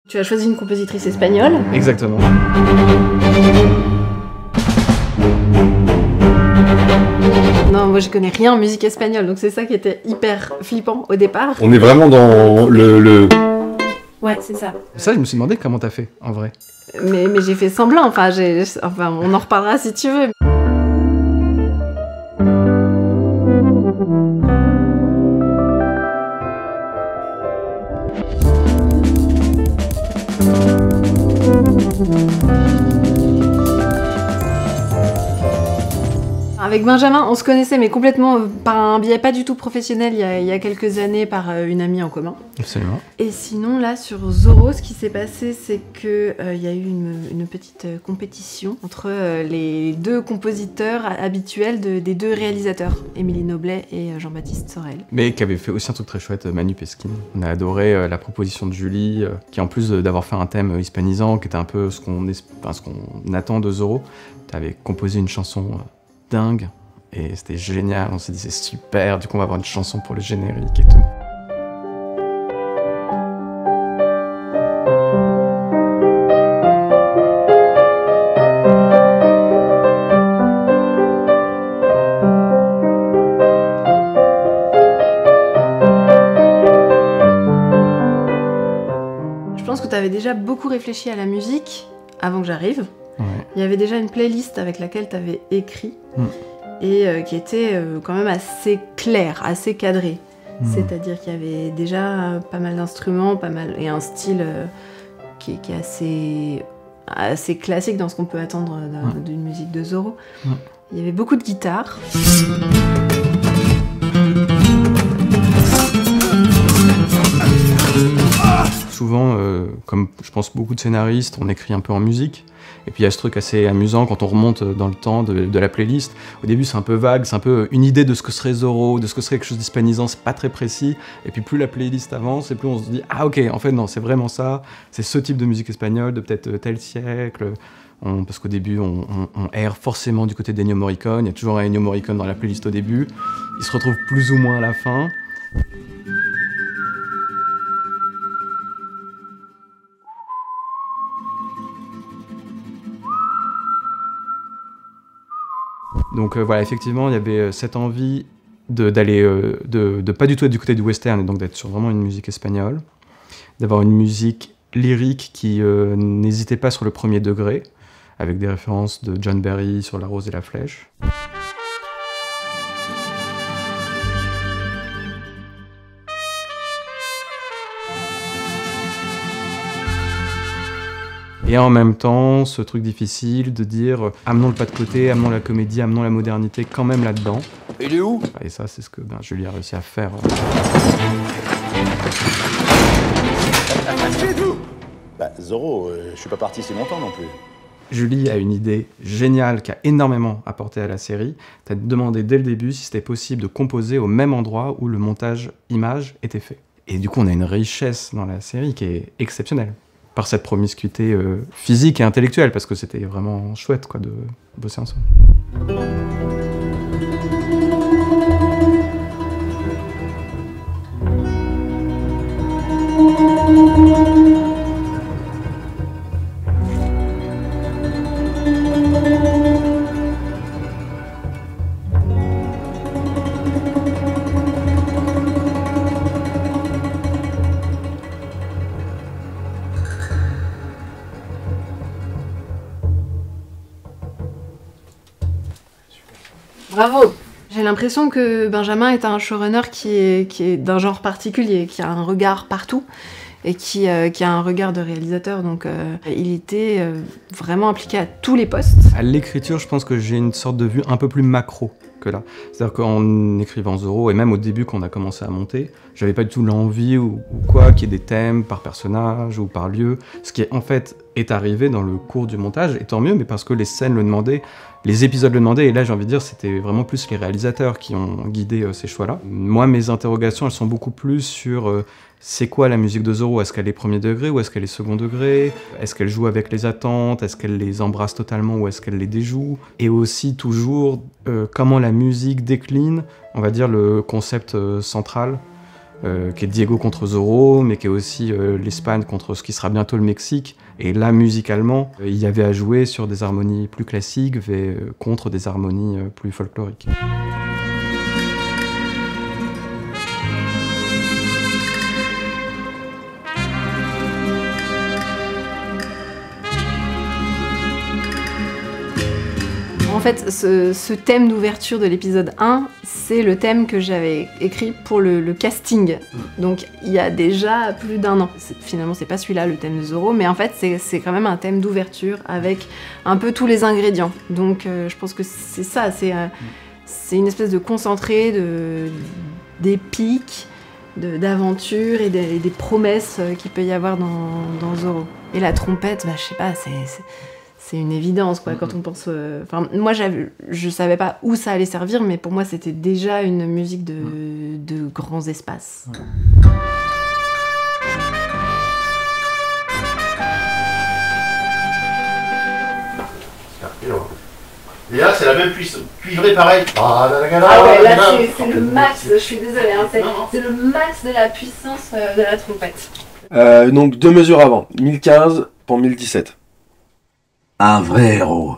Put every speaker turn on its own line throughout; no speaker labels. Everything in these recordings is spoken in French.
Tu as choisi une compositrice espagnole.
Exactement.
Non, moi je connais rien en musique espagnole, donc c'est ça qui était hyper flippant au départ.
On est vraiment dans le...
Ouais, c'est ça.
Ça, je me suis demandé comment t'as fait, en vrai.
Mais j'ai fait semblant, enfin, on en reparlera si tu veux. Avec Benjamin, on se connaissait, mais complètement par un biais pas du tout professionnel il y a quelques années par une amie en commun.
Absolument.
Et sinon, là, sur Zorro, ce qui s'est passé, c'est qu'il y a eu une petite compétition entre les deux compositeurs habituels des deux réalisateurs, Émilie Noblet et Jean-Baptiste Sorel.
Mais qui avait fait aussi un truc très chouette, Manu Peskin. On a adoré la proposition de Julie, qui en plus d'avoir fait un thème hispanisant, qui était un peu ce qu'on attend de Zorro, t'avais composé une chanson dingue, et c'était génial, on s'est dit c'est super, du coup on va avoir une chanson pour le générique et tout.
Je pense que tu avais déjà beaucoup réfléchi à la musique avant que j'arrive.
Ouais.
Il y avait déjà une playlist avec laquelle tu avais écrit et qui était quand même assez claire, assez cadrée. C'est-à-dire qu'il y avait déjà pas mal d'instruments, et un style qui est assez classique dans ce qu'on peut attendre d'une musique de Zorro. Il y avait beaucoup de guitare.
Souvent, comme je pense beaucoup de scénaristes, on écrit un peu en musique. Et puis il y a ce truc assez amusant quand on remonte dans le temps de la playlist. Au début c'est un peu vague, c'est un peu une idée de ce que serait Zorro, de ce que serait quelque chose d'hispanisant, c'est pas très précis. Et puis plus la playlist avance et plus on se dit ah ok, en fait non, c'est vraiment ça, c'est ce type de musique espagnole de peut-être tel siècle. Parce qu'au début on erre forcément du côté d'Ennio Morricone, il y a toujours un Ennio Morricone dans la playlist au début. Il se retrouve plus ou moins à la fin. Donc voilà, effectivement, il y avait cette envie d'aller, de pas du tout être du côté du western, et donc d'être sur vraiment une musique espagnole, d'avoir une musique lyrique qui n'hésitait pas sur le premier degré, avec des références de John Barry sur La Rose et la Flèche. Et en même temps, ce truc difficile de dire amenons le pas de côté, amenons la comédie, amenons la modernité quand même là-dedans.
Il est où?
Et ça, c'est ce que Julie a réussi à faire.
Zorro, je suis pas parti si longtemps non plus.
Julie a une idée géniale qui a énormément apporté à la série. T'as demandé dès le début si c'était possible de composer au même endroit où le montage image était fait. Et du coup, on a une richesse dans la série qui est exceptionnelle. Par cette promiscuité physique et intellectuelle, parce que c'était vraiment chouette quoi, de bosser ensemble.
Bravo! J'ai l'impression que Benjamin est un showrunner qui est d'un genre particulier, qui a un regard partout et qui a un regard de réalisateur. Donc il était vraiment impliqué à tous les postes.
À l'écriture, je pense que j'ai une sorte de vue un peu plus macro que là. C'est-à-dire qu'en écrivant Zorro, et même au début quand on a commencé à monter, j'avais pas du tout l'envie ou quoi qu'il y ait des thèmes par personnage ou par lieu. Ce qui en fait est arrivé dans le cours du montage, et tant mieux, mais parce que les scènes le demandaient, les épisodes le demandaient, et là j'ai envie de dire c'était vraiment plus les réalisateurs qui ont guidé ces choix-là. Moi mes interrogations elles sont beaucoup plus sur c'est quoi la musique de Zorro? Est-ce qu'elle est premier degré ou est-ce qu'elle est second degré? Est-ce qu'elle joue avec les attentes? Est-ce qu'elle les embrasse totalement ou est-ce qu'elle les déjoue? Et aussi toujours comment la musique décline, on va dire, le concept central qui est Diego contre Zorro, mais qui est aussi l'Espagne contre ce qui sera bientôt le Mexique. Et là, musicalement, il y avait à jouer sur des harmonies plus classiques contre des harmonies plus folkloriques.
En fait, ce thème d'ouverture de l'épisode 1, c'est le thème que j'avais écrit pour le casting. Donc il y a déjà plus d'1 an. Finalement, c'est pas celui-là le thème de Zorro, mais en fait, c'est quand même un thème d'ouverture avec un peu tous les ingrédients. Donc je pense que c'est ça, c'est une espèce de concentré d'épique, d'aventure et des promesses qu'il peut y avoir dans Zorro. Et la trompette, je sais pas, c'est une évidence, quoi, quand on pense... moi, je savais pas où ça allait servir, mais pour moi, c'était déjà une musique de grands espaces.
Et là, c'est la même cuivrée pareil.
Ah ouais, là, c'est le max, je suis désolée, hein, c'est le max de la puissance de la trompette.
Donc 2 mesures avant, 1015 pour 1017.
Un vrai héros.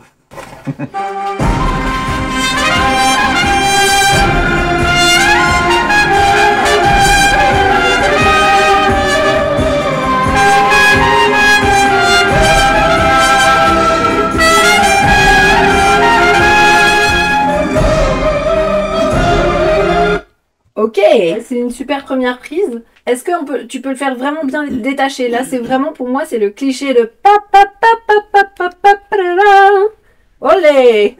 Ok, c'est une super première prise. Est-ce que tu peux le faire vraiment bien détaché? Là, c'est vraiment, pour moi, c'est le cliché de pa pa pa pa pa pa pa pa la. Olé.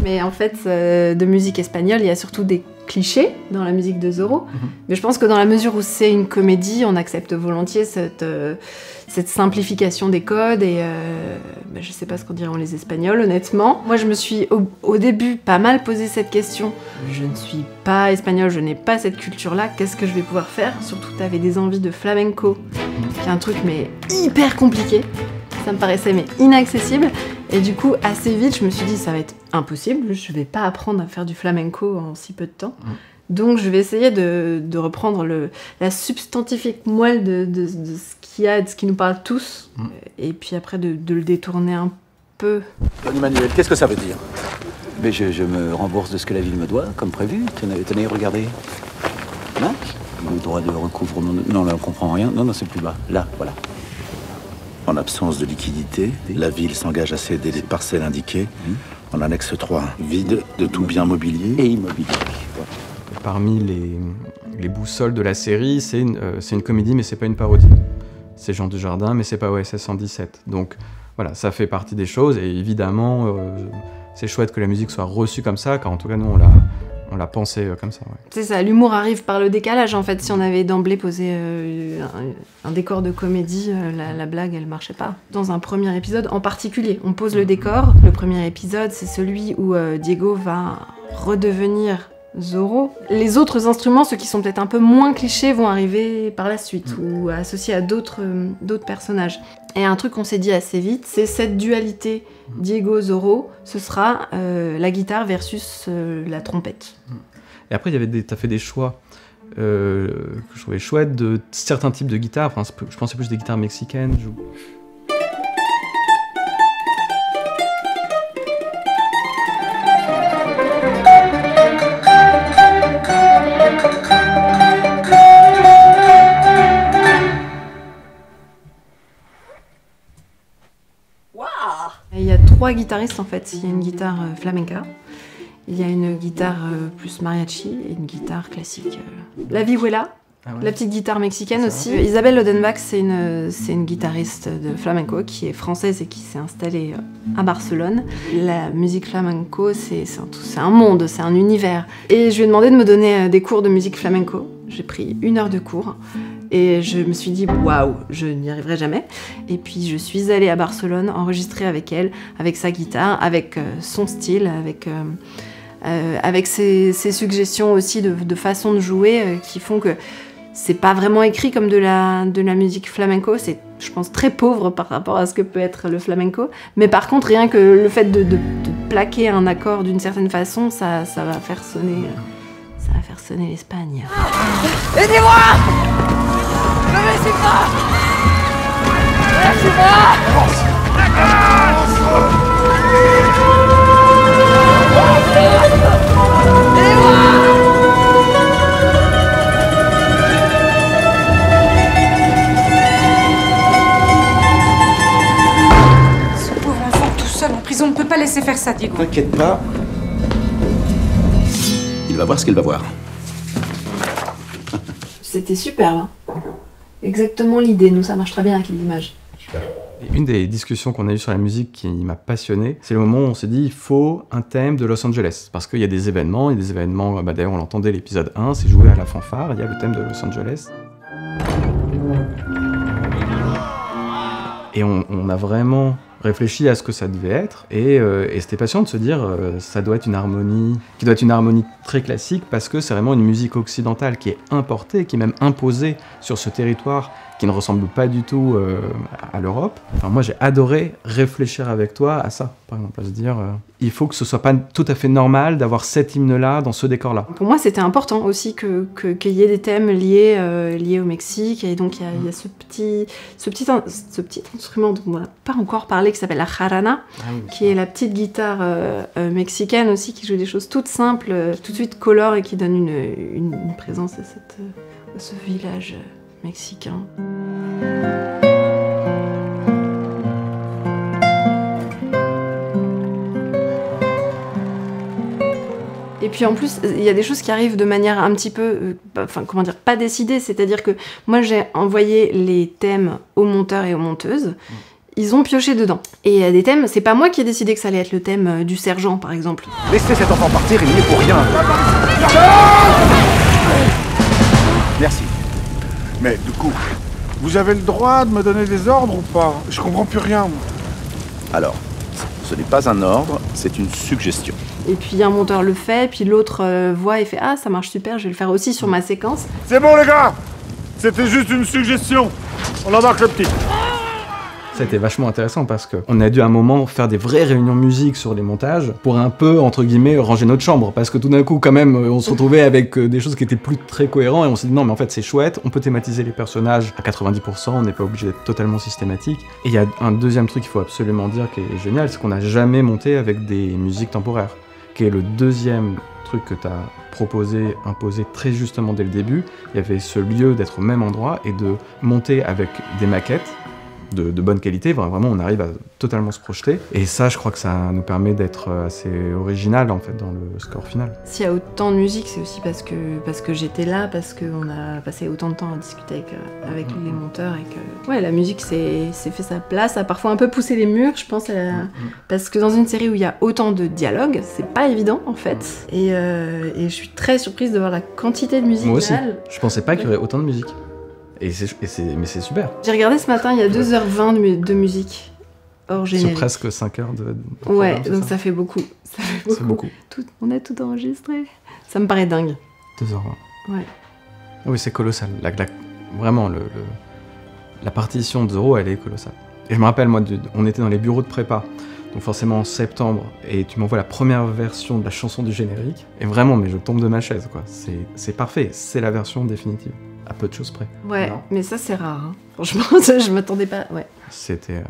Mais en fait, de musique espagnole, il y a surtout des clichés dans la musique de Zorro. Mais je pense que dans la mesure où c'est une comédie, on accepte volontiers cette simplification des codes et je sais pas ce qu'on diront les Espagnols, honnêtement. Moi, je me suis au début pas mal posé cette question. Je ne suis pas espagnole, je n'ai pas cette culture-là. Qu'est-ce que je vais pouvoir faire? Surtout, t'avais des envies de flamenco, qui est un truc mais hyper compliqué. Ça me paraissait mais inaccessible. Et du coup, assez vite, je me suis dit, ça va être impossible. Je vais pas apprendre à faire du flamenco en si peu de temps. Donc, je vais essayer de reprendre la substantifique moelle de ce qu'il y a, de ce qui nous parle tous. Et puis après, de le détourner un peu.
Don Emmanuel, qu'est-ce que ça veut dire?
Mais je me rembourse de ce que la ville me doit, comme prévu. Tenez, regardez. Là, le droit de recouvrement... Non, là, on comprend rien. Non, c'est plus bas. Là, voilà.
En absence de liquidité, la ville s'engage à céder les parcelles indiquées en annexe 3, vide de tout bien mobilier
et immobilier.
Parmi les boussoles de la série, c'est une comédie, mais c'est pas une parodie. C'est Jean Dujardin, mais c'est pas OSS 117. Donc voilà, ça fait partie des choses, et évidemment, c'est chouette que la musique soit reçue comme ça, car en tout cas, nous, on l'a pensé comme ça. Ouais.
C'est ça, l'humour arrive par le décalage, en fait. Si on avait d'emblée posé un décor de comédie, la blague, elle marchait pas. Dans un premier épisode en particulier, on pose le décor. Le premier épisode, c'est celui où Diego va redevenir Zorro. Les autres instruments, ceux qui sont peut-être un peu moins clichés, vont arriver par la suite, ou associés à d'autres personnages. Et un truc qu'on s'est dit assez vite, c'est cette dualité Diego-Zorro, ce sera la guitare versus la trompette.
Et après, t'as fait des choix que je trouvais chouettes de certains types de guitares. Enfin, je pensais plus des guitares mexicaines.
Il y a 3 guitaristes en fait. Il y a une guitare flamenca, il y a une guitare plus mariachi et une guitare classique. La vihuela, la petite guitare mexicaine aussi. Isabelle Odenbach, c'est une guitariste de flamenco qui est française et qui s'est installée à Barcelone. La musique flamenco, c'est un monde, c'est un univers. Et je lui ai demandé de me donner des cours de musique flamenco. J'ai pris 1 heure de cours. Et je me suis dit, waouh, je n'y arriverai jamais. Et puis je suis allée à Barcelone enregistrer avec elle, avec sa guitare, avec son style, avec ses suggestions aussi de façon de jouer qui font que c'est pas vraiment écrit comme de la musique flamenco. C'est, je pense, très pauvre par rapport à ce que peut être le flamenco. Mais par contre, rien que le fait de plaquer un accord d'une certaine façon, ça va faire sonner... ça va faire personne et l'Espagne.
Aidez-moi! Ne me laissez pas!
Ce pauvre enfant tout seul en prison, on ne peut pas laisser faire ça, Diego.
T'inquiète pas. Il va voir ce qu'il va voir.
C'était superbe. Hein. Exactement l'idée, nous ça marche très bien avec l'image.
Et une des discussions qu'on a eues sur la musique qui m'a passionné, c'est le moment où on s'est dit il faut un thème de Los Angeles. Parce qu'il y a des événements, d'ailleurs on l'entendait l'épisode 1, c'est joué à la fanfare, il y a le thème de Los Angeles. Et on a vraiment réfléchi à ce que ça devait être, et c'était passionnant de se dire ça doit être une harmonie, qui doit être une harmonie très classique, parce que c'est vraiment une musique occidentale qui est importée, qui est même imposée sur ce territoire, qui ne ressemble pas du tout à l'Europe. Enfin, moi j'ai adoré réfléchir avec toi à ça, par exemple, à se dire il faut que ce soit pas tout à fait normal d'avoir cet hymne-là dans ce décor-là.
Pour moi c'était important aussi qu'il y ait des thèmes liés au Mexique, et donc il y a ce petit instrument dont on n'a pas encore parlé qui s'appelle la jarana, qui est la petite guitare mexicaine aussi, qui joue des choses toutes simples, tout de suite colore, et qui donne une présence à ce village mexicain. Et puis en plus, il y a des choses qui arrivent de manière un petit peu, pas décidée, c'est-à-dire que moi j'ai envoyé les thèmes aux monteurs et aux monteuses, ils ont pioché dedans. Et il y a des thèmes, c'est pas moi qui ai décidé que ça allait être le thème du sergent par exemple.
Laissez cet enfant partir, il n'y est pour rien. Merci.
Mais du coup, vous avez le droit de me donner des ordres ou pas? Je comprends plus rien.
Alors, ce n'est pas un ordre, c'est une suggestion.
Et puis un monteur le fait, puis l'autre voit et fait « Ah, ça marche super, je vais le faire aussi sur ma séquence. »
C'est bon les gars! C'était juste une suggestion. On embarque le petit.
Ça a été vachement intéressant parce qu'on a dû à un moment faire des vraies réunions musique sur les montages pour un peu, entre guillemets, ranger notre chambre. Parce que tout d'un coup, quand même, on se retrouvait avec des choses qui étaient plus très cohérentes, et on s'est dit non, mais en fait c'est chouette, on peut thématiser les personnages à 90%, on n'est pas obligé d'être totalement systématique. Et il y a un deuxième truc qu'il faut absolument dire qui est génial, c'est qu'on n'a jamais monté avec des musiques temporaires, qui est le deuxième truc que tu as proposé, imposé très justement dès le début. Il y avait ce lieu d'être au même endroit et de monter avec des maquettes de bonne qualité, vraiment on arrive à totalement se projeter, et ça je crois que ça nous permet d'être assez original en fait dans le score final.
S'il y a autant de musique, c'est aussi parce que j'étais là, parce qu'on a passé autant de temps à discuter avec les monteurs, et que ouais, la musique s'est fait sa place, a parfois un peu poussé les murs, je pense, parce que dans une série où il y a autant de dialogues, c'est pas évident en fait, et je suis très surprise de voir la quantité de musique.
Moi aussi, je pensais pas qu'il y aurait autant de musique. Mais c'est super.
J'ai regardé ce matin, il y a 2h20 de musique hors générique.
Sur presque 5 heures de
ouais, donc ça fait beaucoup.
C'est beaucoup.
On a tout enregistré. Ça me paraît dingue.
2h20.
Ouais.
Oui, c'est colossal. Vraiment, la partition de Zorro, elle est colossale. Et je me rappelle, moi, on était dans les bureaux de prépa, donc forcément en septembre, et tu m'envoies la première version de la chanson du générique, et vraiment, mais je tombe de ma chaise, quoi. C'est parfait, c'est la version définitive. À peu de choses près.
Ouais, non, mais ça c'est rare. Hein. Franchement, je m'attendais pas. Ouais.
C'était.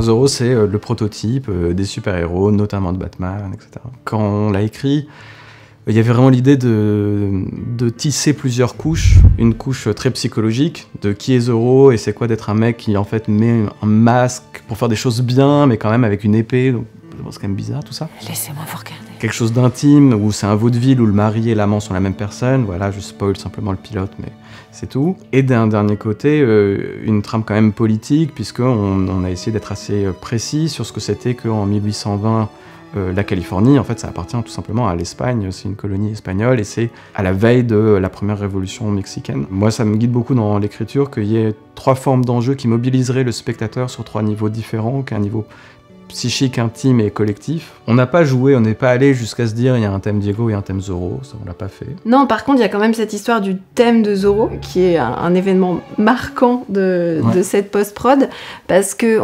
Zorro, c'est le prototype des super-héros, notamment de Batman, etc. Quand on l'a écrit, il y avait vraiment l'idée de tisser plusieurs couches. Une couche très psychologique de qui est Zorro et c'est quoi d'être un mec qui en fait met un masque pour faire des choses bien, mais quand même avec une épée. Donc c'est quand même bizarre tout ça.
Laissez-moi vous regarder.
Quelque chose d'intime, où c'est un vaudeville où le mari et l'amant sont la même personne. Voilà, je spoil simplement le pilote, mais c'est tout. Et d'un dernier côté, une trame quand même politique, puisqu'on a essayé d'être assez précis sur ce que c'était qu'en 1820, la Californie, en fait, ça appartient tout simplement à l'Espagne, c'est une colonie espagnole, et c'est à la veille de la première révolution mexicaine. Moi, ça me guide beaucoup dans l'écriture qu'il y ait 3 formes d'enjeux qui mobiliseraient le spectateur sur 3 niveaux différents, qu'un niveau psychique, intime et collectif. On n'a pas joué, on n'est pas allé jusqu'à se dire il y a un thème Diego et un thème Zorro, ça on l'a pas fait.
Non, par contre, il y a quand même cette histoire du thème de Zorro, qui est un événement marquant de cette post-prod, parce que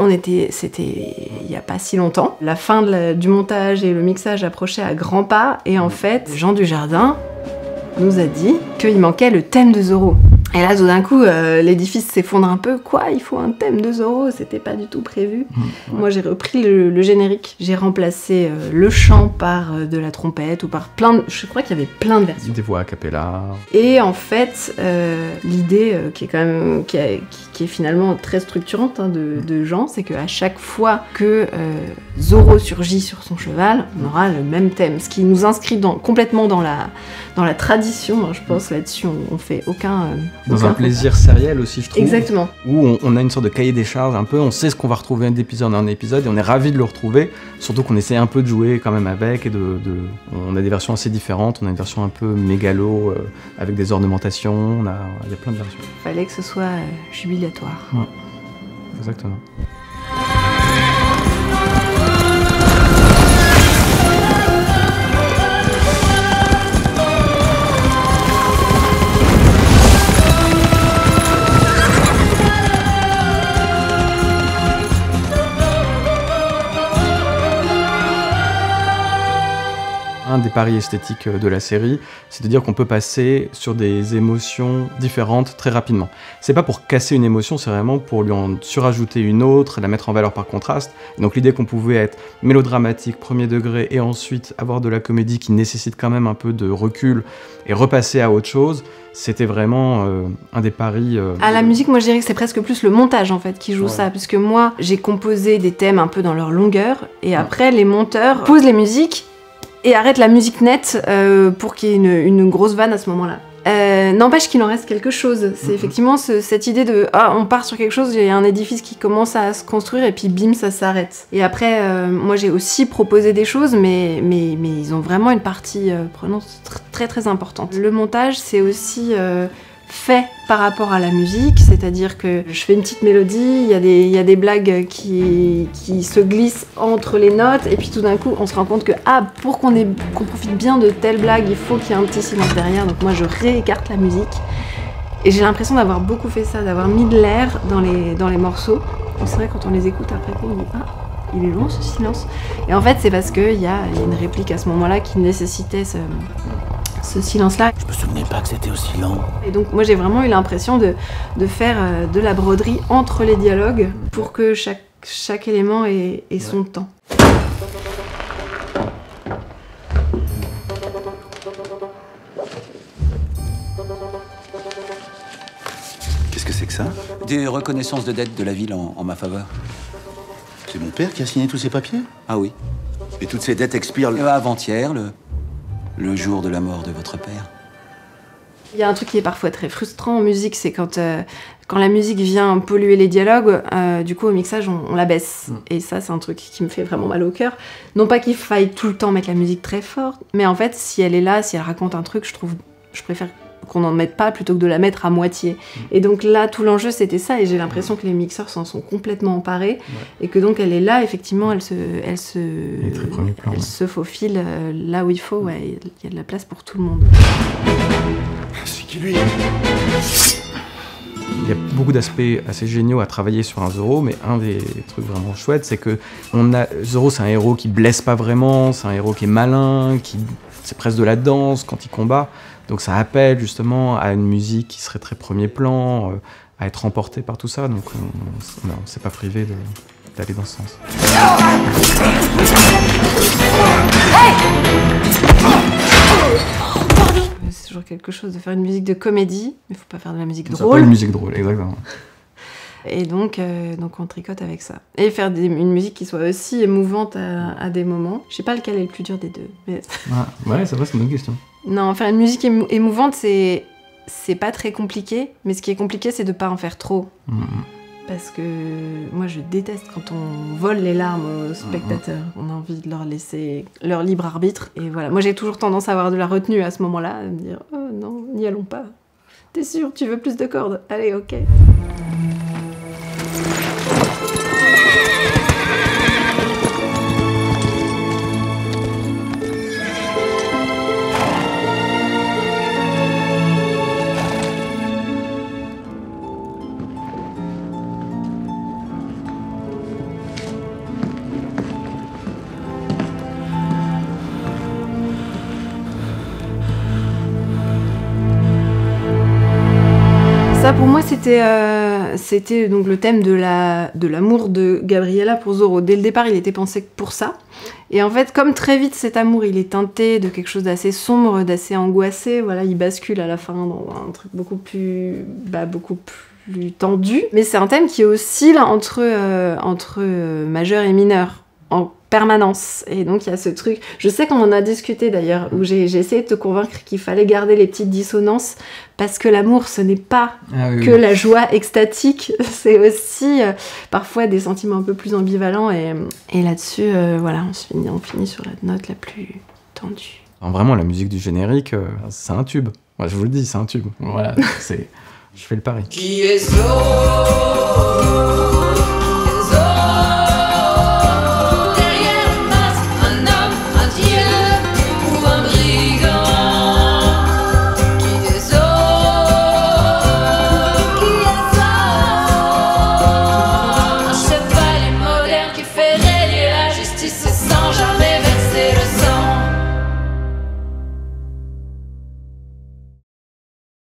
c'était il y a pas si longtemps. La fin du montage et le mixage approchaient à grands pas, et en fait, Jean Dujardin nous a dit qu'il manquait le thème de Zorro. Et là, tout d'un coup, l'édifice s'effondre un peu. Quoi, il faut un thème de Zorro? C'était pas du tout prévu. Moi, j'ai repris le générique. J'ai remplacé le chant par de la trompette ou par plein de... Je crois qu'il y avait plein de versions.
Des voix a cappella.
Et en fait, l'idée qui est quand même... qui est finalement très structurante de Jean, c'est qu'à chaque fois que Zorro surgit sur son cheval, on aura le même thème. Ce qui nous inscrit complètement dans la tradition, hein, je pense, là-dessus, on fait aucun...
Dans un plaisir sériel aussi, je trouve.
Exactement.
Où on a une sorte de cahier des charges un peu, on sait ce qu'on va retrouver d'épisode en épisode et on est ravis de le retrouver, surtout qu'on essaie un peu de jouer quand même avec et on a des versions assez différentes, on a une version un peu mégalo avec des ornementations, il y a plein de versions.
Fallait que ce soit jubilatoire.
Ouais, exactement. Un des paris esthétiques de la série, c'est de dire qu'on peut passer sur des émotions différentes très rapidement. C'est pas pour casser une émotion, c'est vraiment pour lui en surajouter une autre, la mettre en valeur par contraste. Et donc l'idée qu'on pouvait être mélodramatique, premier degré, et ensuite avoir de la comédie qui nécessite quand même un peu de recul et repasser à autre chose, c'était vraiment un des paris...
À la musique, moi je dirais que c'est presque plus le montage en fait qui joue ça, puisque moi j'ai composé des thèmes un peu dans leur longueur, et après les monteurs posent les musiques et arrête la musique nette pour qu'il y ait une grosse vanne à ce moment-là. N'empêche qu'il en reste quelque chose. C'est effectivement cette idée de on part sur quelque chose, il y a un édifice qui commence à se construire et puis bim, ça s'arrête. Et après, moi j'ai aussi proposé des choses, mais ils ont vraiment une partie prenante très très importante. Le montage, c'est aussi... fait par rapport à la musique, c'est-à-dire que je fais une petite mélodie, il y a des blagues qui se glissent entre les notes, et puis tout d'un coup on se rend compte que pour qu'on profite bien de telle blague, il faut qu'il y ait un petit silence derrière, donc moi je réécarte la musique. Et j'ai l'impression d'avoir beaucoup fait ça, d'avoir mis de l'air dans les morceaux. Et c'est vrai, quand on les écoute après, on dit il est long ce silence. Et en fait c'est parce qu'il y a une réplique à ce moment-là qui nécessitait ce silence-là.
Je me souvenais pas que c'était aussi lent.
Et donc moi j'ai vraiment eu l'impression de faire de la broderie entre les dialogues pour que chaque élément ait son temps.
Qu'est-ce que c'est que ça?
Des reconnaissances de dette de la ville en ma faveur.
C'est mon père qui a signé tous ces papiers?
Ah oui.
Et toutes ces dettes expirent
avant-hier, le jour de la mort de votre père.
Il y a un truc qui est parfois très frustrant en musique, c'est quand la musique vient polluer les dialogues, du coup au mixage on la baisse. Et ça c'est un truc qui me fait vraiment mal au cœur. Non pas qu'il faille tout le temps mettre la musique très forte, mais en fait si elle est là, si elle raconte un truc, je préfère qu'on n'en mette pas plutôt que de la mettre à moitié. Et donc là, tout l'enjeu c'était ça, et j'ai l'impression que les mixeurs s'en sont complètement emparés, et que donc elle est là, effectivement, elle se faufile là où il faut, il y a de la place pour tout le monde.
C'est qui lui?
Il y a beaucoup d'aspects assez géniaux à travailler sur un Zorro, mais un des trucs vraiment chouettes, c'est que Zorro, c'est un héros qui blesse pas vraiment, c'est un héros qui est malin, c'est presque de la danse quand il combat. Donc ça appelle justement à une musique qui serait très premier plan, à être emporté par tout ça. Donc on ne s'est pas privé aller dans ce sens.
C'est toujours quelque chose de faire une musique de comédie, mais faut pas faire de la musique
Ça
drôle.
s'appelle une musique drôle, exactement.
Et donc on tricote avec ça. Et faire une musique qui soit aussi émouvante à des moments. Je sais pas lequel est le plus dur des deux. Mais...
Ouais, ça va, c'est une bonne question.
Non, faire une musique émouvante, c'est pas très compliqué. Mais ce qui est compliqué, c'est de pas en faire trop. Parce que moi, je déteste quand on vole les larmes aux spectateurs. On a envie de leur laisser leur libre arbitre. Et voilà, moi j'ai toujours tendance à avoir de la retenue à ce moment-là, à me dire « Oh non, n'y allons pas. T'es sûr, tu veux plus de cordes? Allez, ok. » Ça pour moi c'était donc le thème de l'amour de Gabriella pour Zorro. Dès le départ il était pensé pour ça. Et en fait comme très vite cet amour il est teinté de quelque chose d'assez sombre, d'assez angoissé, voilà, il bascule à la fin dans un truc beaucoup plus tendu. Mais c'est un thème qui oscille entre majeur et mineur en permanence. Et donc il y a ce truc, je sais qu'on en a discuté d'ailleurs, où j'ai essayé de te convaincre qu'il fallait garder les petites dissonances, parce que l'amour ce n'est pas que la joie extatique, c'est aussi parfois des sentiments un peu plus ambivalents, et là-dessus voilà, on finit sur la note la plus tendue.
Vraiment la musique du générique, c'est un tube. Ouais, je vous le dis, c'est un tube. Voilà, je fais le pari.
Qui est Zorro?